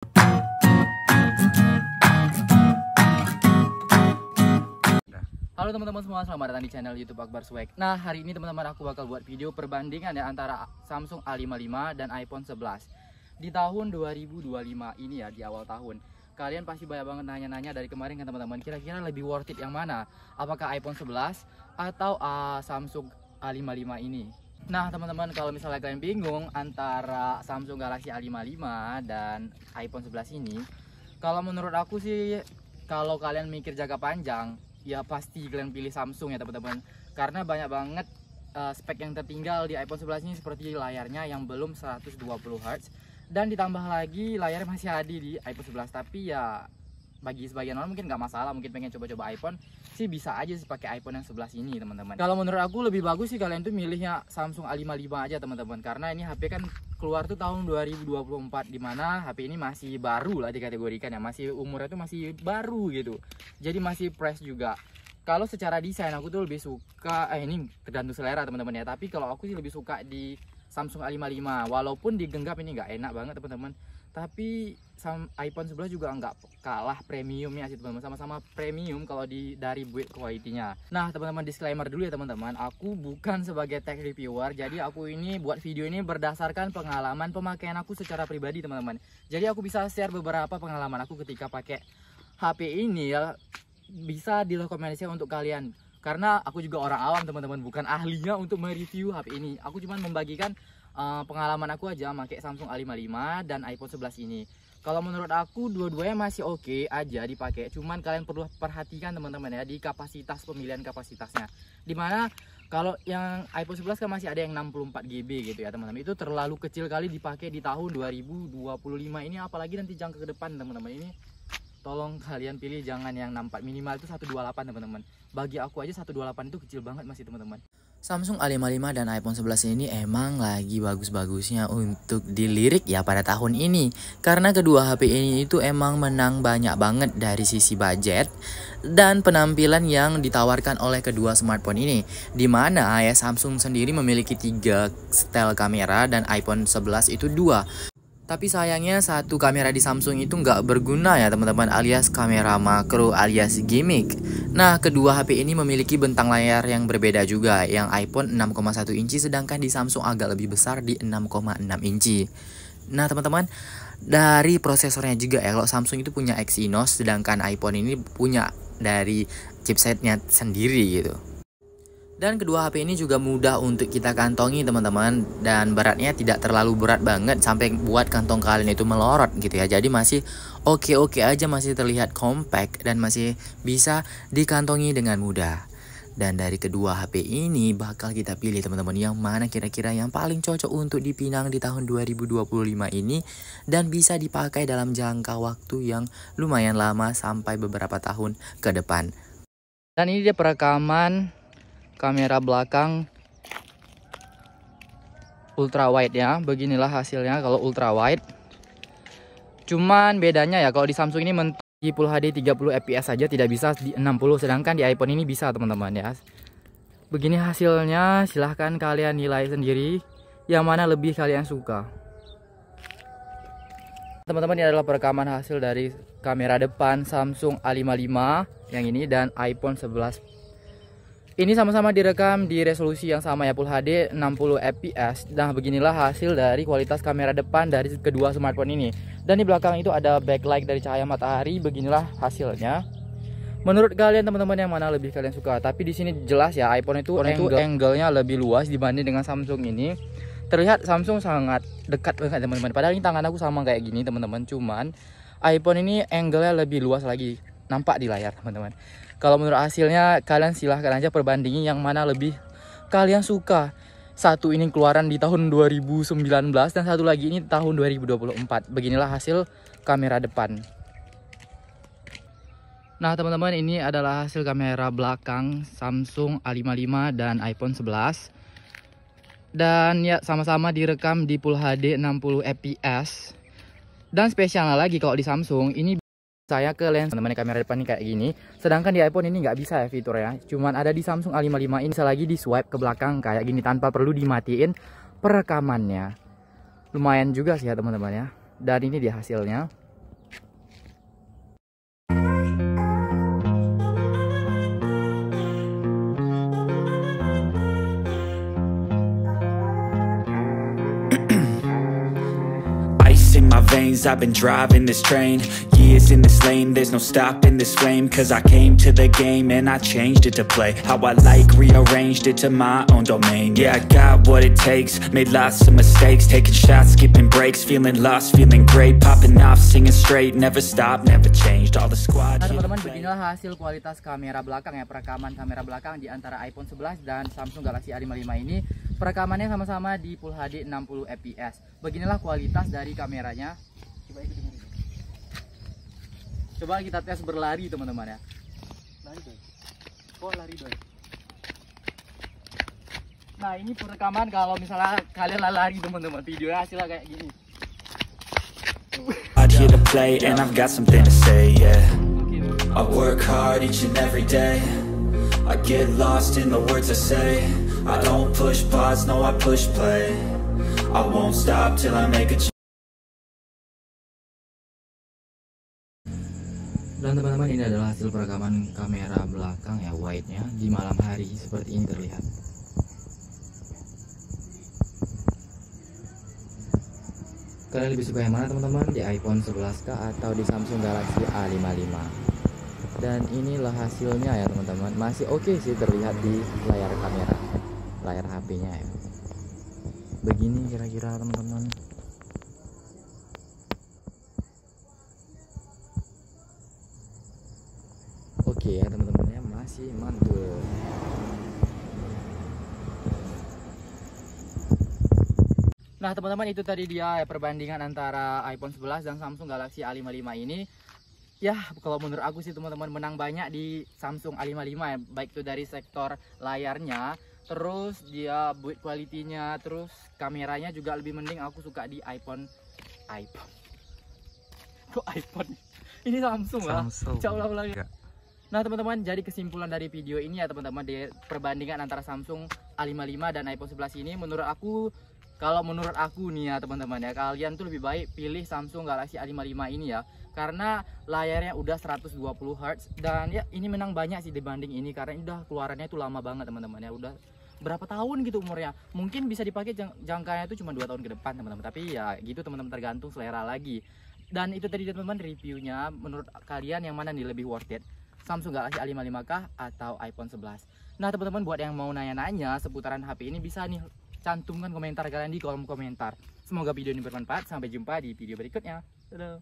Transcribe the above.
Halo teman-teman semua, selamat datang di channel YouTube Akbar Swag. Nah, hari ini teman-teman aku bakal buat video perbandingan ya antara Samsung A55 dan iPhone 11 di tahun 2025 ini ya, di awal tahun. Kalian pasti banyak banget nanya-nanya dari kemarin kan teman-teman, kira-kira lebih worth it yang mana? Apakah iPhone 11 atau Samsung A55 ini? Nah teman-teman, kalau misalnya kalian bingung antara Samsung Galaxy A55 dan iPhone 11 ini, kalau menurut aku sih, kalau kalian mikir jangka panjang, ya pasti kalian pilih Samsung ya teman-teman, karena banyak banget spek yang tertinggal di iPhone 11 ini, seperti layarnya yang belum 120 Hz, dan ditambah lagi layarnya masih HD di iPhone 11. Tapi ya bagi sebagian orang mungkin nggak masalah, mungkin pengen coba-coba iPhone sih, bisa aja sih pakai iPhone yang 11 ini teman-teman. Kalau menurut aku lebih bagus sih kalian tuh milihnya Samsung A55 aja teman-teman, karena ini HP kan keluar tuh tahun 2024, dimana HP ini masih baru lah dikategorikan ya, masih umurnya tuh masih baru gitu, jadi masih fresh juga. Kalau secara desain aku tuh lebih suka, ini tergantung selera teman-teman ya, tapi kalau aku sih lebih suka di Samsung A55, walaupun digenggam ini nggak enak banget teman-teman, tapi iPhone 11 juga nggak kalah premiumnya sih teman-teman, sama-sama premium kalau dari build quality-nya. Nah teman-teman, disclaimer dulu ya teman-teman, aku bukan sebagai tech reviewer, jadi aku ini buat video ini berdasarkan pengalaman pemakaian aku secara pribadi teman-teman. Jadi aku bisa share beberapa pengalaman aku ketika pakai HP ini ya, bisa direkomendasikan untuk kalian, karena aku juga orang awam teman-teman, bukan ahlinya untuk mereview HP ini. Aku cuma membagikan pengalaman aku aja pakai Samsung A55 dan iPhone 11 ini. Kalau menurut aku dua-duanya masih oke aja dipakai, cuman kalian perlu perhatikan teman-teman ya di kapasitas, pemilihan kapasitasnya. Dimana kalau yang iPhone 11 kan masih ada yang 64 GB gitu ya teman-teman, itu terlalu kecil kali dipakai di tahun 2025 ini, apalagi nanti jangka ke depan teman-teman. Ini tolong kalian pilih jangan yang 64, minimal itu 128 teman-teman. Bagi aku aja 128 itu kecil banget masih teman-teman. Samsung A55 dan iPhone 11 ini emang lagi bagus-bagusnya untuk dilirik ya pada tahun ini, karena kedua HP ini itu emang menang banyak banget dari sisi budget dan penampilan yang ditawarkan oleh kedua smartphone ini, dimana ya Samsung sendiri memiliki 3 style kamera dan iPhone 11 itu 2. Tapi sayangnya satu kamera di Samsung itu nggak berguna ya teman-teman, alias kamera makro alias gimmick. Nah, kedua HP ini memiliki bentang layar yang berbeda juga. Yang iPhone 6,1 inci sedangkan di Samsung agak lebih besar di 6,6 inci. Nah teman-teman, dari prosesornya juga ya, kalau Samsung itu punya Exynos sedangkan iPhone ini punya dari chipsetnya sendiri gitu. Dan kedua HP ini juga mudah untuk kita kantongi teman-teman, dan beratnya tidak terlalu berat banget sampai buat kantong kalian itu melorot gitu ya. Jadi masih oke-oke aja, masih terlihat compact dan masih bisa dikantongi dengan mudah. Dan dari kedua HP ini bakal kita pilih teman-teman yang mana kira-kira yang paling cocok untuk dipinang di tahun 2025 ini dan bisa dipakai dalam jangka waktu yang lumayan lama sampai beberapa tahun ke depan. Dan ini dia perekaman kamera belakang ultra wide ya. Beginilah hasilnya kalau ultra wide. Cuman bedanya ya, kalau di Samsung ini mentok di Full HD 30 fps saja, tidak bisa di 60, sedangkan di iPhone ini bisa teman-teman ya. Begini hasilnya, silahkan kalian nilai sendiri yang mana lebih kalian suka. Teman-teman, ini adalah perekaman hasil dari kamera depan Samsung A55 yang ini dan iPhone 11. Ini sama-sama direkam di resolusi yang sama ya, Full HD 60 fps. Nah beginilah hasil dari kualitas kamera depan dari kedua smartphone ini. Dan di belakang itu ada backlight dari cahaya matahari. Beginilah hasilnya. Menurut kalian teman-teman yang mana lebih kalian suka? Tapi di sini jelas ya, iPhone itu angle-nya lebih luas dibanding dengan Samsung ini. Terlihat Samsung sangat dekat banget teman-teman. Padahal ini tangan aku sama kayak gini teman-teman. Cuman iPhone ini angle-nya lebih luas lagi, nampak di layar teman-teman. Kalau menurut hasilnya, kalian silahkan aja perbandingi yang mana lebih kalian suka. Satu ini keluaran di tahun 2019 dan satu lagi ini tahun 2024. Beginilah hasil kamera depan. Nah teman-teman, ini adalah hasil kamera belakang Samsung A55 dan iPhone 11. Dan ya sama-sama direkam di Full HD 60 fps. Dan spesialnya lagi kalau di Samsung ini saya ke lens teman-teman, kamera depan ini kayak gini, sedangkan di iPhone ini nggak bisa ya fiturnya. Cuman ada di Samsung A55 ini bisa lagi di swipe ke belakang kayak gini tanpa perlu dimatiin perekamannya. Lumayan juga sih ya teman-teman ya. Dan ini dia hasilnya. years I've been driving this train, years in this lane, there's no stopping this flame. Cause I came to the game and I changed it to play how I like, rearranged it to my own domain. Yeah, I got what it takes, made lots of mistakes, taking shots, skipping breaks, feeling lost, feeling great, popping off, singing straight, never stopped, never changed. All the squad. Nah teman-teman, beginilah hasil kualitas kamera belakang ya, perekaman kamera belakang di antara iPhone 11 dan Samsung Galaxy A55 ini. Perekamannya sama-sama di Full HD 60 fps. Beginilah kualitas dari kameranya. Coba kita tes berlari teman-teman ya. Lari doi. Kok lari doi? Nah ini perekaman kalau misalnya kalian lari teman-teman, videonya hasilnya kayak gini. I'm here to play and I've got something to say, yeah. I work hard each and every day, I get lost in the words I say. I don't push pause, no I push play. I won't stop till I make a change. Dan teman-teman, ini adalah hasil perekaman kamera belakang ya, wide-nya di malam hari seperti ini terlihat. Kalian lebih suka yang mana teman-teman, di iPhone 11kah atau di Samsung Galaxy A55? Dan inilah hasilnya ya teman-teman, masih oke sih terlihat di layar kamera, layar HP-nya ya. Begini kira-kira teman-teman. Oke ya teman-teman ya, masih mantul. Nah teman-teman, itu tadi dia ya, perbandingan antara iPhone 11 dan Samsung Galaxy A55 ini. Ya kalau menurut aku sih teman-teman, menang banyak di Samsung A55 ya, baik itu dari sektor layarnya, terus dia build quality-nya, terus kameranya juga lebih mending. Aku suka di iPhone. Kok iPhone? Ini Samsung lah. Ulang-ulang. Nah teman-teman, jadi kesimpulan dari video ini ya teman-teman, di perbandingan antara Samsung A55 dan iPhone 11 ini, menurut aku, kalau menurut aku nih ya teman-teman ya, kalian tuh lebih baik pilih Samsung Galaxy A55 ini ya, karena layarnya udah 120 Hz dan ya ini menang banyak sih dibanding ini, karena ini udah keluarannya itu lama banget teman-teman ya, udah berapa tahun gitu umurnya. Mungkin bisa dipakai jangkanya itu cuma 2 tahun ke depan teman-teman, tapi ya gitu teman-teman, tergantung selera lagi. Dan itu tadi teman-teman reviewnya, menurut kalian yang mana nih lebih worth it, Samsung Galaxy A55 kah atau iPhone 11? Nah teman-teman, buat yang mau nanya-nanya seputaran HP ini, bisa nih cantumkan komentar kalian di kolom komentar. Semoga video ini bermanfaat. Sampai jumpa di video berikutnya. Dadah.